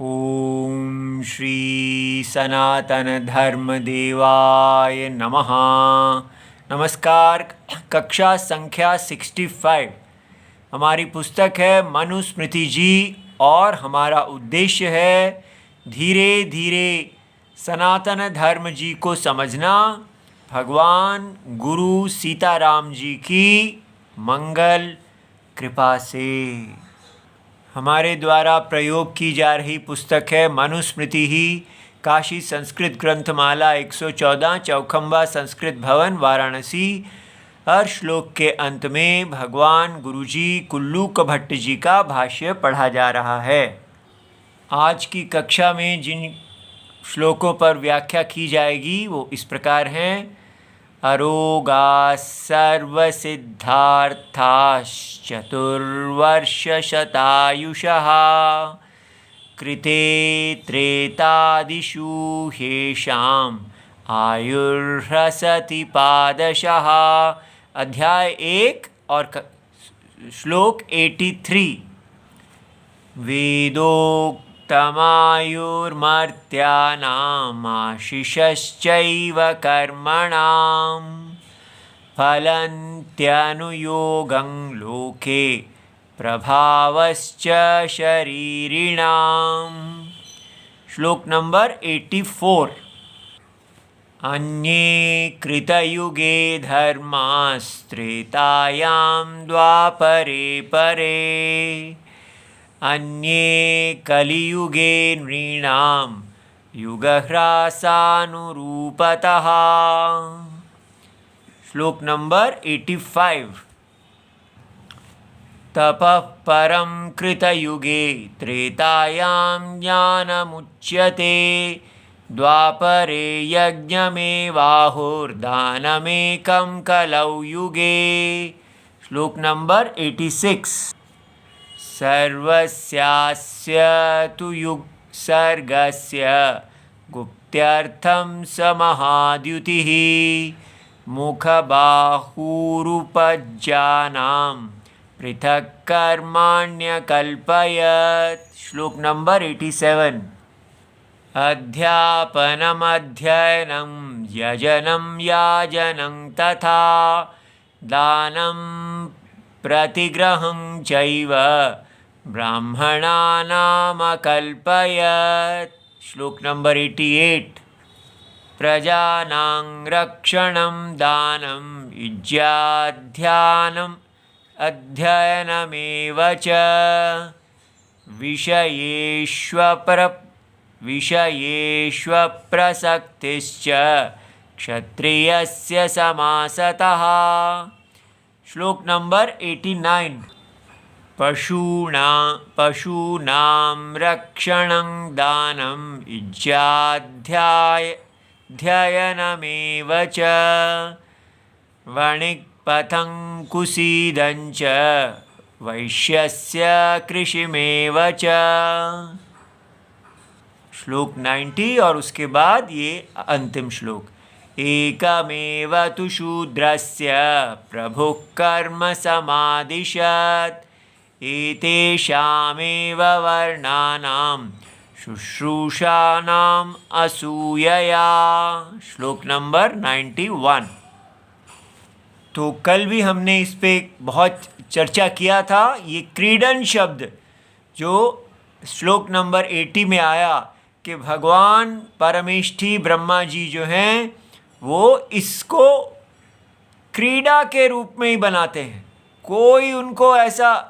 ओम श्री सनातन धर्म देवाय नमः। नमस्कार। कक्षा संख्या 65 हमारी पुस्तक है मनुस्मृति जी और हमारा उद्देश्य है धीरे धीरे सनातन धर्म जी को समझना, भगवान गुरु सीताराम जी की मंगल कृपा से। हमारे द्वारा प्रयोग की जा रही पुस्तक है मनुस्मृति ही, काशी संस्कृत ग्रंथमाला 114, चौखंबा संस्कृत भवन वाराणसी। हर श्लोक के अंत में भगवान गुरुजी कुल्लूक भट्ट जी का भाष्य पढ़ा जा रहा है। आज की कक्षा में जिन श्लोकों पर व्याख्या की जाएगी वो इस प्रकार हैं। अरोगा सर्वसिद्धार्थाश्चतुर्वर्षशतायुषः कृते त्रेतादिषु हेषाम् आयुर्ह्रसति पादशः। अध्याय 1 और श्लोक 83। वेदोक्तमायुर्मर्त्यानामाशिषश्चैव कर्मणां फलन्त्यनुयोगं लोके प्रभावश्च शरीरिणाम्। श्लोक नंबर 84। अन्ये कृतयुगे धर्मास्त्रेतायां द्वापरे परे, अन्ये कलियुगे नृणां युगह्रासानुरूपतः। श्लोक नंबर 85। तपः परं कृतयुगे त्रेतायां ज्ञानमुच्यते, द्वापरे यज्ञमेवाहुर्दानमेकं कलौ युगे। श्लोक नंबर 86। सर्वस्यास्य तु युगसर्गस्य गुप्त्यर्थं समहाद्युतिः, मुखबाहुरुपज्जानां पृथक् कर्माण्यकल्पयत्। श्लोक नंबर 87। अध्यापनमध्ययनं यजनं याजनं तथा दानं प्रतिग्रहं चैव ब्राह्मणानामकल्पयत्। श्लोक नंबर 88। प्रजानां रक्षणं दानं युज्याध्यानम् अध्ययनमेव च, विषयेष्वप्रसक्तिश्च क्षत्रियस्य समासतः। श्लोक नंबर 89। पशूनां रक्षणं दानं युज्याध्ययनमेव च, वणिक्पथं कुसीदं च वैश्यस्य कृषिमेव च। श्लोक 90 और उसके बाद ये अंतिम श्लोक। एकमेव तु शूद्रस्य प्रभुः कर्म समादिशत्, एतेषामेव वर्णानां शुश्रूषाणाम् असूयया। श्लोक नंबर 91। तो कल भी हमने इस पे बहुत चर्चा किया था। ये क्रीडन शब्द जो श्लोक नंबर 80 में आया कि भगवान परमेष्ठी ब्रह्मा जी जो हैं वो इसको क्रीड़ा के रूप में ही बनाते हैं। कोई उनको ऐसा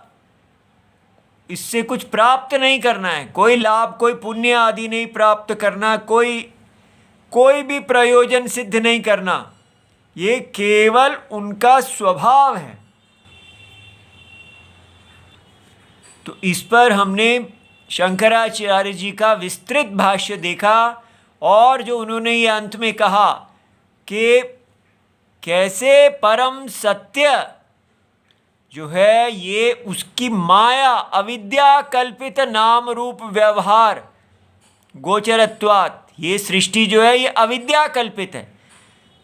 इससे कुछ प्राप्त नहीं करना है, कोई लाभ कोई पुण्य आदि नहीं प्राप्त करना, कोई भी प्रयोजन सिद्ध नहीं करना। ये केवल उनका स्वभाव है। तो इस पर हमने शंकराचार्य जी का विस्तृत भाष्य देखा और जो उन्होंने ये अंत में कहा कि कैसे परम सत्य जो है ये उसकी माया अविद्या कल्पित नाम रूप व्यवहार गोचरत्वात्, ये सृष्टि जो है ये अविद्या कल्पित है।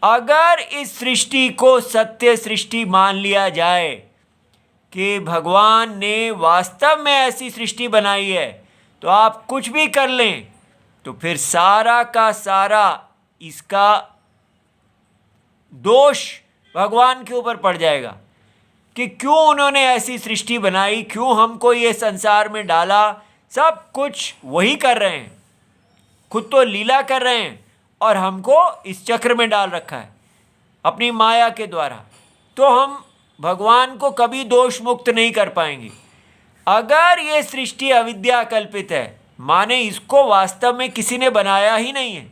अगर इस सृष्टि को सत्य सृष्टि मान लिया जाए कि भगवान ने वास्तव में ऐसी सृष्टि बनाई है, तो आप कुछ भी कर लें तो फिर सारा का सारा इसका दोष भगवान के ऊपर पड़ जाएगा कि क्यों उन्होंने ऐसी सृष्टि बनाई, क्यों हमको ये संसार में डाला। सब कुछ वही कर रहे हैं, खुद तो लीला कर रहे हैं और हमको इस चक्र में डाल रखा है अपनी माया के द्वारा। तो हम भगवान को कभी दोष मुक्त नहीं कर पाएंगे। अगर ये सृष्टि अविद्या कल्पित है, माने इसको वास्तव में किसी ने बनाया ही नहीं है,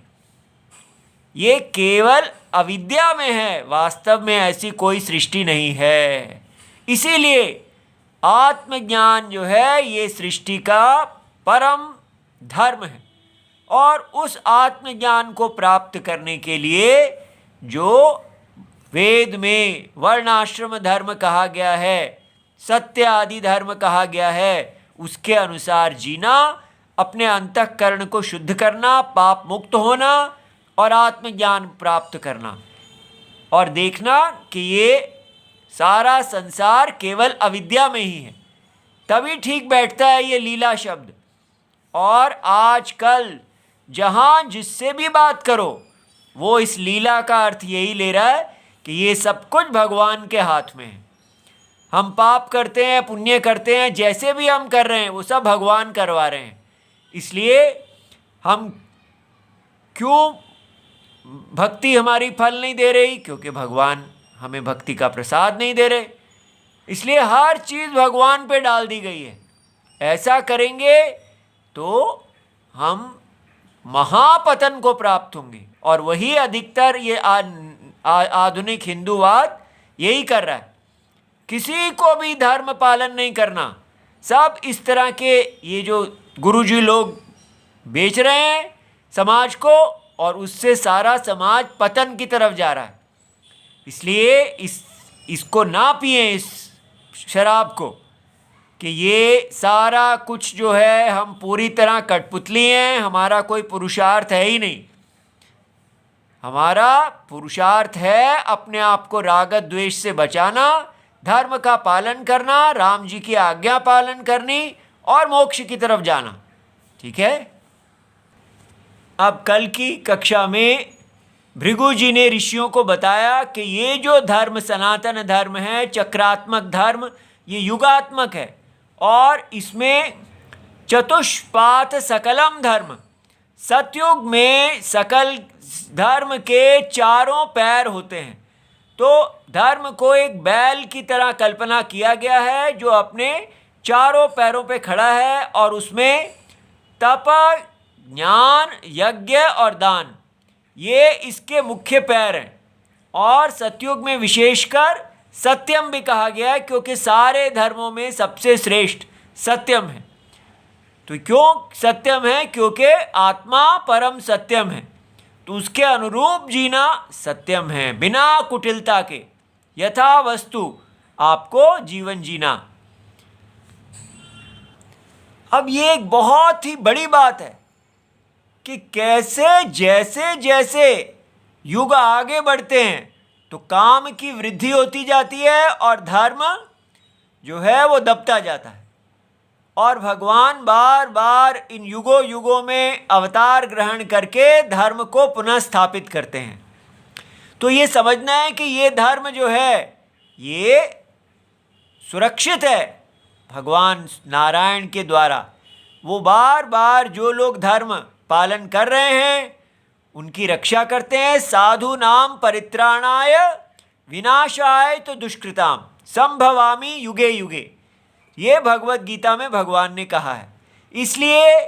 ये केवल अविद्या में है, वास्तव में ऐसी कोई सृष्टि नहीं है। इसीलिए आत्मज्ञान जो है ये सृष्टि का परम धर्म है। और उस आत्मज्ञान को प्राप्त करने के लिए जो वेद में वर्णाश्रम धर्म कहा गया है, सत्य आदि धर्म कहा गया है, उसके अनुसार जीना, अपने अंतःकरण को शुद्ध करना, पाप मुक्त होना और आत्मज्ञान प्राप्त करना, और देखना कि ये सारा संसार केवल अविद्या में ही है, तभी ठीक बैठता है ये लीला शब्द। और आजकल जहाँ जिससे भी बात करो वो इस लीला का अर्थ यही ले रहा है कि ये सब कुछ भगवान के हाथ में है। हम पाप करते हैं, पुण्य करते हैं, जैसे भी हम कर रहे हैं वो सब भगवान करवा रहे हैं। इसलिए हम क्यों भक्ति हमारी फल नहीं दे रही, क्योंकि भगवान हमें भक्ति का प्रसाद नहीं दे रहे। इसलिए हर चीज़ भगवान पे डाल दी गई है। ऐसा करेंगे तो हम महापतन को प्राप्त होंगे। और वही अधिकतर ये आधुनिक हिंदूवाद यही कर रहा है, किसी को भी धर्म पालन नहीं करना। सब इस तरह के ये जो गुरुजी लोग बेच रहे हैं समाज को, और उससे सारा समाज पतन की तरफ जा रहा है। इसलिए इसको ना पिए, इस शराब को, कि ये सारा कुछ जो है हम पूरी तरह कठपुतली हैं, हमारा कोई पुरुषार्थ है ही नहीं। हमारा पुरुषार्थ है अपने आप को राग द्वेष से बचाना, धर्म का पालन करना, राम जी की आज्ञा पालन करनी और मोक्ष की तरफ जाना। ठीक है। अब कल की कक्षा में भृगु जी ने ऋषियों को बताया कि ये जो धर्म सनातन धर्म है, चक्रात्मक धर्म, ये युगात्मक है और इसमें चतुष्पात सकलम धर्म, सतयुग में सकल धर्म के चारों पैर होते हैं। तो धर्म को एक बैल की तरह कल्पना किया गया है जो अपने चारों पैरों पे खड़ा है, और उसमें तप, ज्ञान, यज्ञ और दान, ये इसके मुख्य पैर हैं। और सतयुग में विशेषकर सत्यम भी कहा गया है, क्योंकि सारे धर्मों में सबसे श्रेष्ठ सत्यम है। तो क्यों सत्यम है? क्योंकि आत्मा परम सत्यम है, तो उसके अनुरूप जीना सत्यम है, बिना कुटिलता के यथा वस्तु आपको जीवन जीना। अब ये एक बहुत ही बड़ी बात है कि कैसे जैसे जैसे युग आगे बढ़ते हैं तो काम की वृद्धि होती जाती है और धर्म जो है वो दबता जाता है, और भगवान बार बार इन युगों युगों में अवतार ग्रहण करके धर्म को पुनः स्थापित करते हैं। तो ये समझना है कि ये धर्म जो है ये सुरक्षित है भगवान नारायण के द्वारा। वो बार बार जो लोग धर्म पालन कर रहे हैं उनकी रक्षा करते हैं। साधु नाम परित्राणाय विनाशाय तो दुष्कृताम संभवामि युगे युगे, ये भगवत गीता में भगवान ने कहा है। इसलिए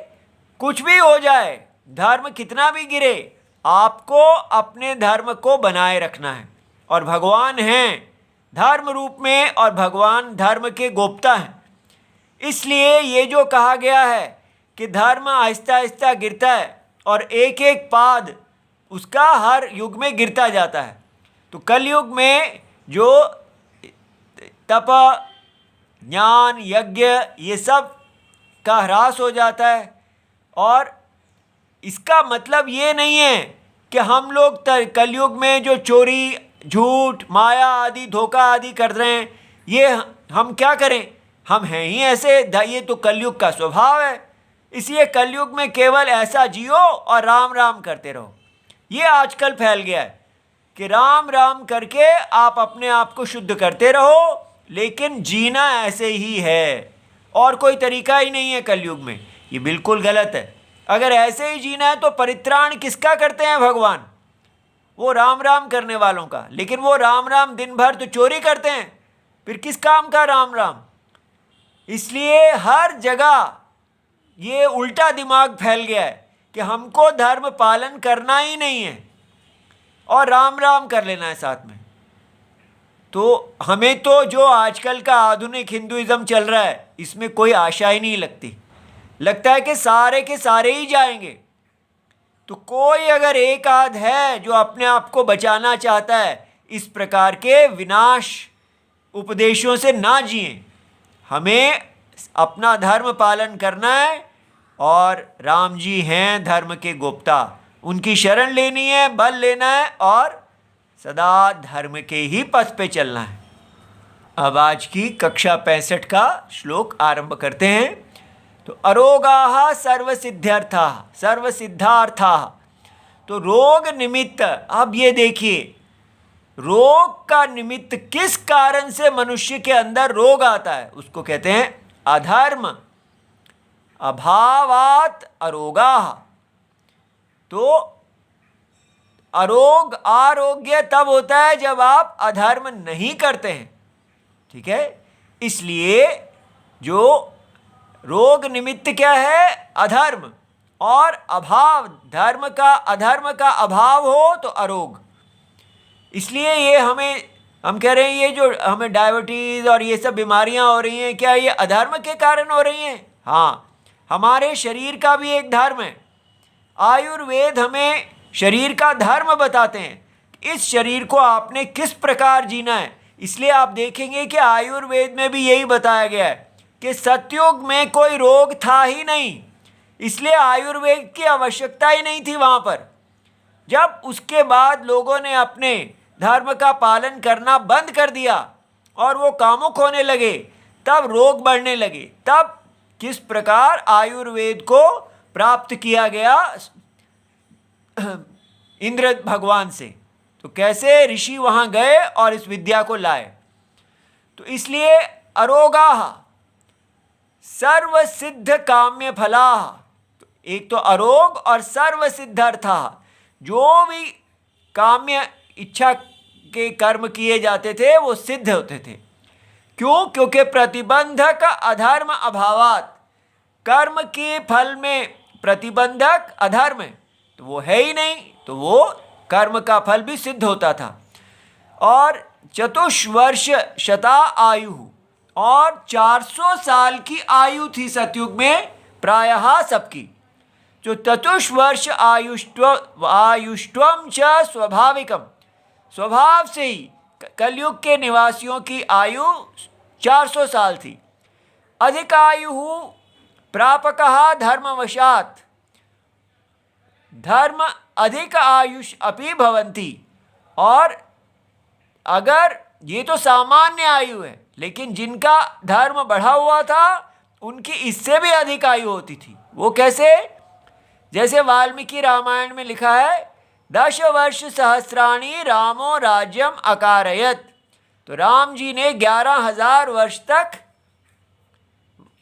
कुछ भी हो जाए, धर्म कितना भी गिरे, आपको अपने धर्म को बनाए रखना है। और भगवान हैं धर्म रूप में, और भगवान धर्म के गोप्ता हैं। इसलिए ये जो कहा गया है कि धर्म आहिस्ता आहिस्ता गिरता है और एक एक पाद उसका हर युग में गिरता जाता है। तो कलयुग में जो तप, ज्ञान, यज्ञ, ये सब का ह्रास हो जाता है। और इसका मतलब ये नहीं है कि हम लोग कलयुग में जो चोरी, झूठ, माया आदि, धोखा आदि कर रहे हैं, ये हम क्या करें, हम हैं ही ऐसे, ये तो कलयुग का स्वभाव है। इसलिए कलयुग में केवल ऐसा जियो और राम राम करते रहो। ये आजकल फैल गया है कि राम राम करके आप अपने आप को शुद्ध करते रहो, लेकिन जीना ऐसे ही है और कोई तरीका ही नहीं है कलयुग में। ये बिल्कुल गलत है। अगर ऐसे ही जीना है तो परित्राण किसका करते हैं भगवान? वो राम राम करने वालों का। लेकिन वो राम राम दिन भर तो चोरी करते हैं, फिर किस काम का राम राम? इसलिए हर जगह ये उल्टा दिमाग फैल गया है कि हमको धर्म पालन करना ही नहीं है और राम राम कर लेना है साथ में। तो हमें तो जो आजकल का आधुनिक हिंदुइज्म चल रहा है इसमें कोई आशा ही नहीं लगती। लगता है कि सारे के सारे ही जाएंगे। तो कोई अगर एक आध है जो अपने आप को बचाना चाहता है, इस प्रकार के विनाश उपदेशों से ना जिए। हमें अपना धर्म पालन करना है और राम जी हैं धर्म के गुप्ता, उनकी शरण लेनी है, बल लेना है और सदा धर्म के ही पथ पे चलना है। अब आज की कक्षा 65 का श्लोक आरंभ करते हैं। तो अरोगाः सर्वसिद्ध्यर्थाः सर्वसिद्धार्थाः। तो रोग निमित्त, अब ये देखिए रोग का निमित्त किस कारण से मनुष्य के अंदर रोग आता है, उसको कहते हैं अधर्म। अभावात अरोगाः। तो आरोग्य तब होता है जब आप अधर्म नहीं करते हैं। ठीक है, इसलिए जो रोग निमित्त क्या है? अधर्म। और अभाव, धर्म का अधर्म का अभाव हो तो अरोग। इसलिए ये हम कह रहे हैं ये जो हमें डायबिटीज और ये सब बीमारियां हो रही हैं, क्या ये अधर्म के कारण हो रही हैं? हाँ, हमारे शरीर का भी एक धर्म है। आयुर्वेद हमें शरीर का धर्म बताते हैं, इस शरीर को आपने किस प्रकार जीना है। इसलिए आप देखेंगे कि आयुर्वेद में भी यही बताया गया है कि सतयुग में कोई रोग था ही नहीं, इसलिए आयुर्वेद की आवश्यकता ही नहीं थी वहाँ पर। जब उसके बाद लोगों ने अपने धर्म का पालन करना बंद कर दिया और वो कामुक होने लगे, तब रोग बढ़ने लगे। तब किस प्रकार आयुर्वेद को प्राप्त किया गया इंद्र भगवान से, तो कैसे ऋषि वहाँ गए और इस विद्या को लाए। तो इसलिए अरोगाः सर्वसिद्ध काम्य फलाः। तो एक तो अरोग और सर्वसिद्धार्थाः, जो भी काम्य इच्छा के कर्म किए जाते थे वो सिद्ध होते थे। क्यों? क्योंकि प्रतिबंधक अधर्म अभावात। कर्म के फल में प्रतिबंधक अधर्म है तो वो है ही नहीं, तो वो कर्म का फल भी सिद्ध होता था। और चतुष्वर्ष शता आयु, और 400 साल की आयु थी सतयुग में प्रायः सबकी। जो चतुष्वर्ष आयुष्टम च स्वाभाविकम, स्वभाव से ही कलयुग के निवासियों की आयु 400 साल थी। अधिक आयु प्रापकः धर्मवशात, धर्म अधिक आयुष अपि भवन्ति। और अगर ये तो सामान्य आयु है, लेकिन जिनका धर्म बढ़ा हुआ था उनकी इससे भी अधिक आयु होती थी। वो कैसे? जैसे वाल्मीकि रामायण में लिखा है 10 वर्ष सहस्राणि रामो राज्यम अकारयत। तो राम जी ने 11,000 वर्ष तक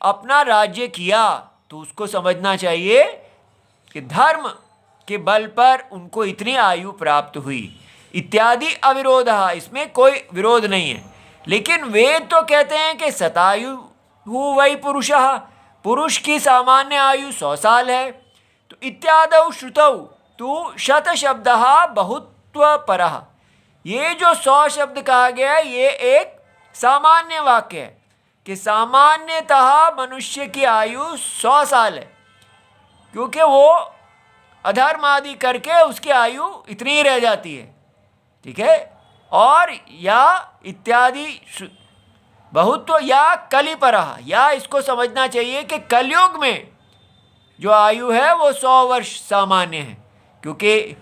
अपना राज्य किया। तो उसको समझना चाहिए कि धर्म के बल पर उनको इतनी आयु प्राप्त हुई। इत्यादि अविरोधः, इसमें कोई विरोध नहीं है। लेकिन वेद तो कहते हैं कि शतायु वै पुरुषः, पुरुष की सामान्य आयु 100 साल है। तो इत्यादौ श्रुतौ तु शत शब्दः बहुत्वपरः। ये जो 100 शब्द कहा गया है ये एक सामान्य वाक्य है कि सामान्यतः मनुष्य की आयु 100 साल है, क्योंकि वो अधर्म आदि करके उसकी आयु इतनी ही रह जाती है। ठीक है। और या इत्यादि बहुत्व या कलिपरः, या इसको समझना चाहिए कि कलयुग में जो आयु है वो 100 वर्ष सामान्य है, क्योंकि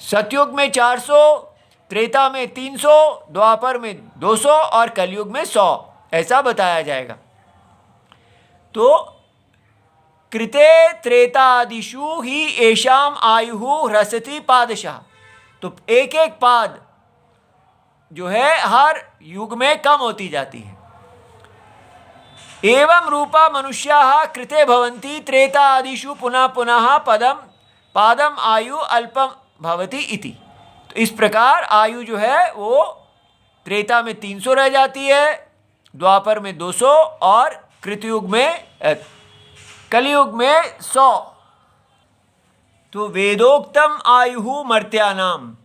सतयुग में 400, त्रेता में 300, द्वापर में 200 और कलयुग में 100, ऐसा बताया जाएगा। तो कृते त्रेतादिषु ही येषाम आयुः ह्रसति पादशः। तो एक एक पाद जो है हर युग में कम होती जाती है। एवं रूपा मनुष्याः कृते भवन्ति त्रेता आदिषु पुनः पुनः पादम आयु अल्पम भवति इति। तो इस प्रकार आयु जो है वो त्रेता में 300 रह जाती है, द्वापर में 200 और कृतयुग में कलयुग में 100। तो वेदोक्तम आयु मर्त्यानाम,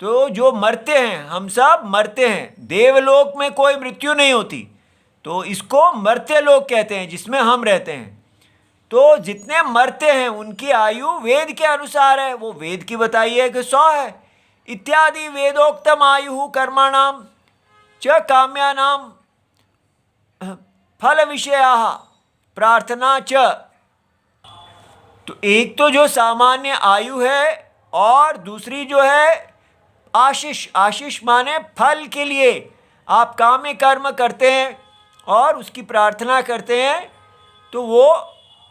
तो जो मरते हैं, हम सब मरते हैं, देवलोक में कोई मृत्यु नहीं होती, तो इसको मर्त्य लोक कहते हैं जिसमें हम रहते हैं। तो जितने मरते हैं उनकी आयु वेद के अनुसार है, वो वेद की बताई है कि 100 है। इत्यादि वेदोक्तम आयु कर्माणाम च काम्यानाम फल विषयाः प्रार्थना च। तो एक तो जो सामान्य आयु है और दूसरी जो है आशीष। आशीष माने फल के लिए आप काम्य कर्म करते हैं और उसकी प्रार्थना करते हैं, तो वो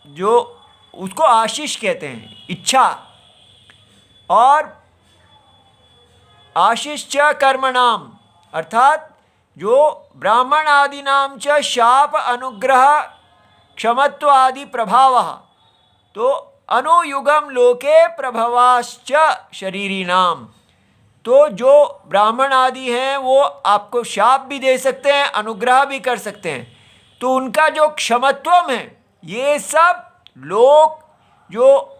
जो उसको आशीष कहते हैं, इच्छा। और आशीष च कर्मणाम अर्थात जो ब्राह्मण आदि नाम च शाप अनुग्रह क्षमत्व आदि प्रभावः, तो अनुयुगम लोके प्रभवाश्च शरीरी नाम। तो जो ब्राह्मण आदि हैं वो आपको शाप भी दे सकते हैं, अनुग्रह भी कर सकते हैं। तो उनका जो क्षमत्वम है, ये सब लोग जो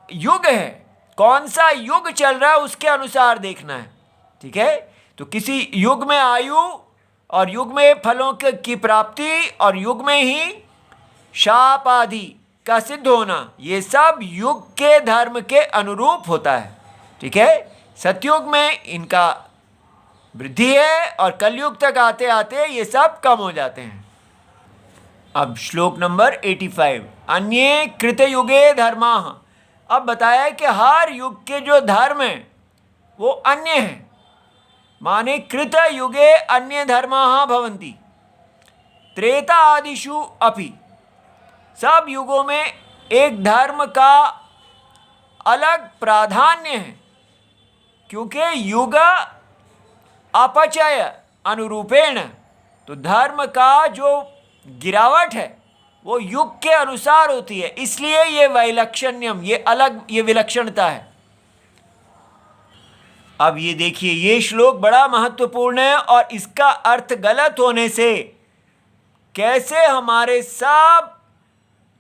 युग है, कौन सा युग चल रहा है उसके अनुसार देखना है। ठीक है, तो किसी युग में आयु और युग में फलों की प्राप्ति और युग में ही शाप आदि का सिद्ध होना, ये सब युग के धर्म के अनुरूप होता है। ठीक है, सतयुग में इनका वृद्धि है और कलयुग तक आते आते ये सब कम हो जाते हैं। अब श्लोक नंबर 85, अन्ये कृतयुगे धर्माः। अब बताया कि हर युग के जो धर्म हैं वो अन्य हैं, माने कृत युगे अन्य धर्माः भवन्ति त्रेता आदिषु अपि। सब युगों में एक धर्म का अलग प्राधान्य है, क्योंकि युग अपचय अनुरूपेण, तो धर्म का जो गिरावट है वो युग के अनुसार होती है, इसलिए ये वैलक्षण्यम, ये अलग, ये विलक्षणता है। अब ये देखिए, ये श्लोक बड़ा महत्वपूर्ण है और इसका अर्थ गलत होने से कैसे हमारे सब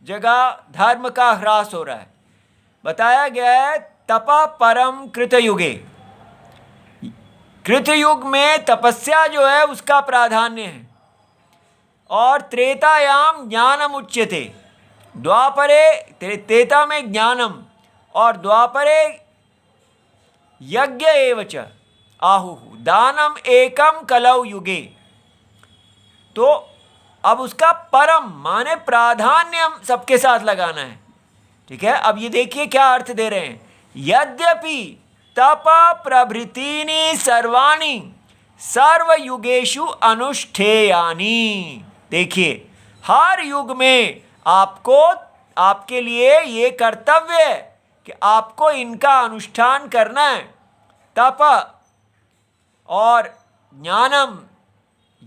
जगह धर्म का ह्रास हो रहा है। बताया गया है तपः परम कृतयुगे, कृतयुग में तपस्या जो है उसका प्राधान्य है, और त्रेतायाम ज्ञानम उच्यते, द्वापरे त्रेता में ज्ञानम और द्वापरे यज्ञ एव च आहुः दानम एकम कलौ युगे। तो अब उसका परम माने प्राधान्य सबके साथ लगाना है। ठीक है, अब ये देखिए क्या अर्थ दे रहे हैं, यद्यपि तप प्रभृतीनि सर्वाणि सर्वयुगेषु अनुष्ठेयानि। देखिए, हर युग में आपको, आपके लिए ये कर्तव्य है कि आपको इनका अनुष्ठान करना है। तप और ज्ञानम,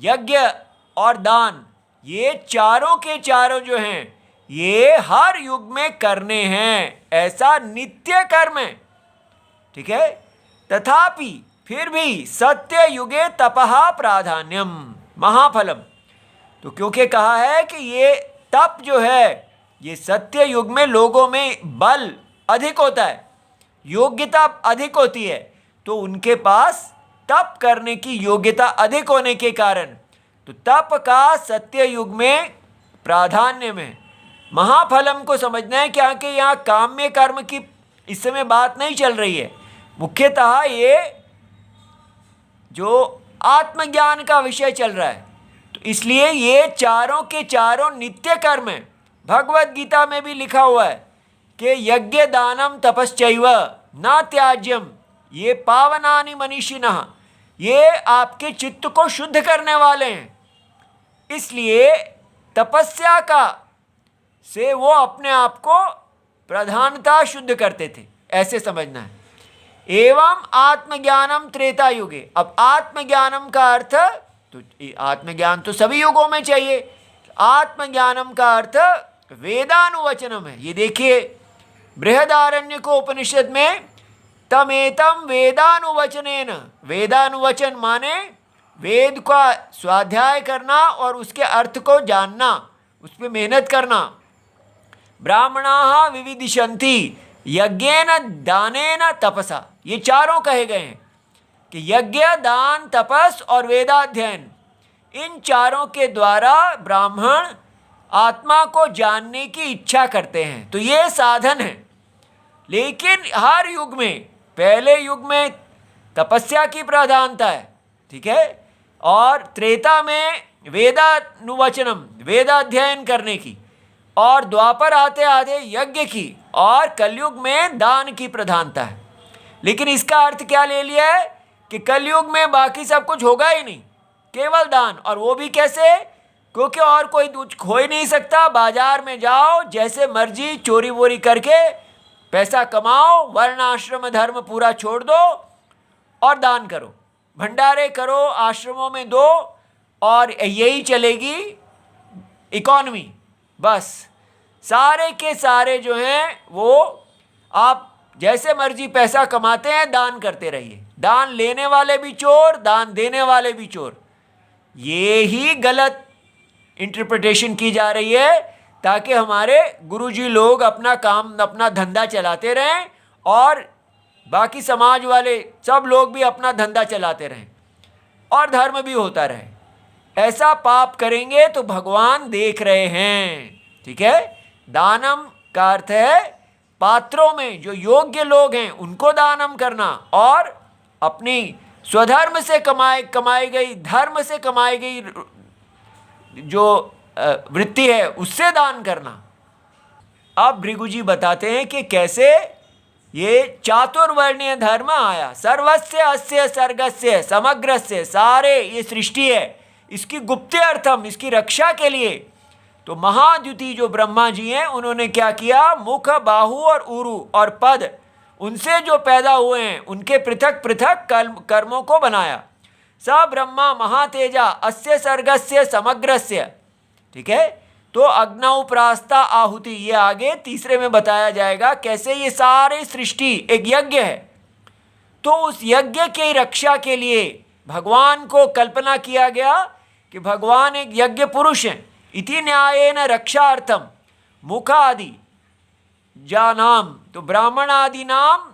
यज्ञ और दान, ये चारों के चारों जो हैं ये हर युग में करने हैं, ऐसा नित्य कर्म है। ठीक है, तथापि फिर भी सत्य युगे तपः प्राधान्यम महाफलम। तो क्योंकि कहा है कि ये तप जो है ये सत्य युग में लोगों में बल अधिक होता है, योग्यता अधिक होती है, तो उनके पास तप करने की योग्यता अधिक होने के कारण तो तप का सत्य युग में प्राधान्य में। महाफलम को समझना है क्या कि यहाँ काम्य कर्म की इस समय बात नहीं चल रही है, मुख्यतः ये जो आत्मज्ञान का विषय चल रहा है। तो इसलिए ये चारों के चारों नित्य कर्म हैं। भगवद गीता में भी लिखा हुआ है कि यज्ञ दानम तपश्चैव न त्याज्यम, ये पावनानि मनीषिणः, ये आपके चित्त को शुद्ध करने वाले हैं। इसलिए तपस्या का से वो अपने आप को प्रधानता शुद्ध करते थे, ऐसे समझना है। एवं आत्मज्ञानम त्रेता युगे। अब आत्मज्ञानम का अर्थ, तो आत्मज्ञान तो सभी युगों में चाहिए। आत्मज्ञानम का अर्थ वेदानुवचनम है। ये देखिए बृहदारण्यक उपनिषद में तमेतम वेदानुवचनेन, वेदानुवचन माने वेद का स्वाध्याय करना और उसके अर्थ को जानना, उस पर मेहनत करना। ब्राह्मणाः विविदिशन्ति यज्ञेन दानेन तपसा, ये चारों कहे गए हैं कि यज्ञ, दान, तपस और वेदाध्ययन, इन चारों के द्वारा ब्राह्मण आत्मा को जानने की इच्छा करते हैं। तो ये साधन है। लेकिन हर युग में, पहले युग में तपस्या की प्रधानता है, ठीक है, और त्रेता में वेदानुवचनम, वेदाध्ययन करने की, और द्वापर आते आते यज्ञ की, और कलयुग में दान की प्रधानता है। लेकिन इसका अर्थ क्या ले लिया है कि कलयुग में बाकी सब कुछ होगा ही नहीं, केवल दान। और वो भी कैसे? क्योंकि और कोई खो ही नहीं सकता। बाजार में जाओ, जैसे मर्जी चोरी वोरी करके पैसा कमाओ, वर्ण आश्रम धर्म पूरा छोड़ दो और दान करो, भंडारे करो, आश्रमों में दो, और यही चलेगी इकॉनमी। बस सारे के सारे जो हैं वो आप जैसे मर्जी पैसा कमाते हैं, दान करते रहिए। दान लेने वाले भी चोर, दान देने वाले भी चोर। ये ही गलत इंटरप्रिटेशन की जा रही है, ताकि हमारे गुरुजी लोग अपना काम, अपना धंधा चलाते रहें और बाकी समाज वाले सब लोग भी अपना धंधा चलाते रहें और धर्म भी होता रहे। ऐसा पाप करेंगे तो भगवान देख रहे हैं, ठीक है। दानम का अर्थ है पात्रों में जो योग्य लोग हैं उनको दानम करना, और अपनी स्वधर्म से कमाई गई, धर्म से कमाई गई जो वृत्ति है उससे दान करना। अब भृगुजी बताते हैं कि कैसे ये चातुर्वर्णीय धर्म आया। सर्वस्य अस्य सर्गस्य समग्रस्य, सारे ये सृष्टि है, इसकी गुप्त अर्थम, इसकी रक्षा के लिए तो महाद्युति जो ब्रह्मा जी हैं उन्होंने क्या किया, मुख, बाहु और उरु और पद, उनसे जो पैदा हुए हैं उनके पृथक पृथक कर्मों को बनाया। स ब्रह्मा महातेजा अस्य सर्गस्य समग्रस्य, ठीक है। तो अग्नौ प्रास्ता आहुति, ये आगे तीसरे में बताया जाएगा कैसे ये सारे सृष्टि एक यज्ञ है। तो उस यज्ञ की रक्षा के लिए भगवान को कल्पना किया गया कि भगवान एक यज्ञ पुरुष हैं। इति न्यायेन रक्षार्थम मुखादि जानाम, तो ब्राह्मण आदि नाम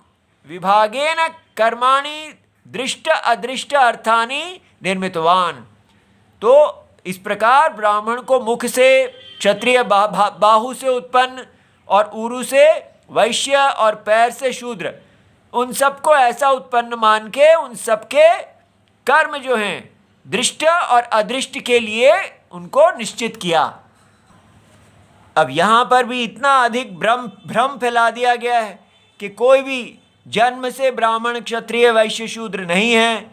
विभागेन कर्माणि दृष्ट अदृष्ट अर्थानि निर्मितवान। तो इस प्रकार ब्राह्मण को मुख से, क्षत्रिय बाहु से उत्पन्न, और उरु से वैश्य और पैर से शूद्र, उन सबको ऐसा उत्पन्न मान के उन सबके कर्म जो हैं दृष्ट और अदृष्ट के लिए उनको निश्चित किया। अब यहाँ पर भी इतना अधिक भ्रम फैला दिया गया है कि कोई भी जन्म से ब्राह्मण, क्षत्रिय, वैश्य, शूद्र नहीं है,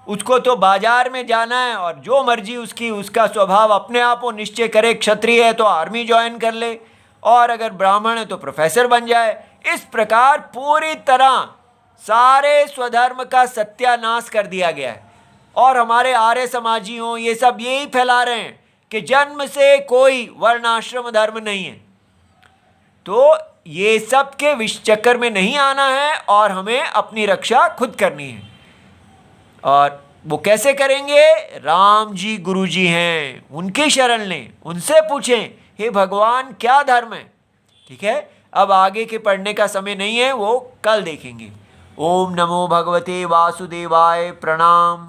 उसको तो बाजार में जाना है और जो मर्जी उसका स्वभाव अपने आप वो निश्चय करे। क्षत्रिय है तो आर्मी ज्वाइन कर ले, और अगर ब्राह्मण है तो प्रोफेसर बन जाए। इस प्रकार पूरी तरह सारे स्वधर्म का सत्यानाश कर दिया गया है। और हमारे आर्य समाजी हों, ये सब यही फैला रहे हैं कि जन्म से कोई वर्णाश्रम धर्म नहीं है। तो ये सब के विष चक्कर में नहीं आना है और हमें अपनी रक्षा खुद करनी है। और वो कैसे करेंगे? राम जी गुरु जी हैं, उनकी शरण लें, उनसे पूछें हे भगवान क्या धर्म है, ठीक है। अब आगे के पढ़ने का समय नहीं है, वो कल देखेंगे। ओम नमो भगवते वासुदेवाय। प्रणाम।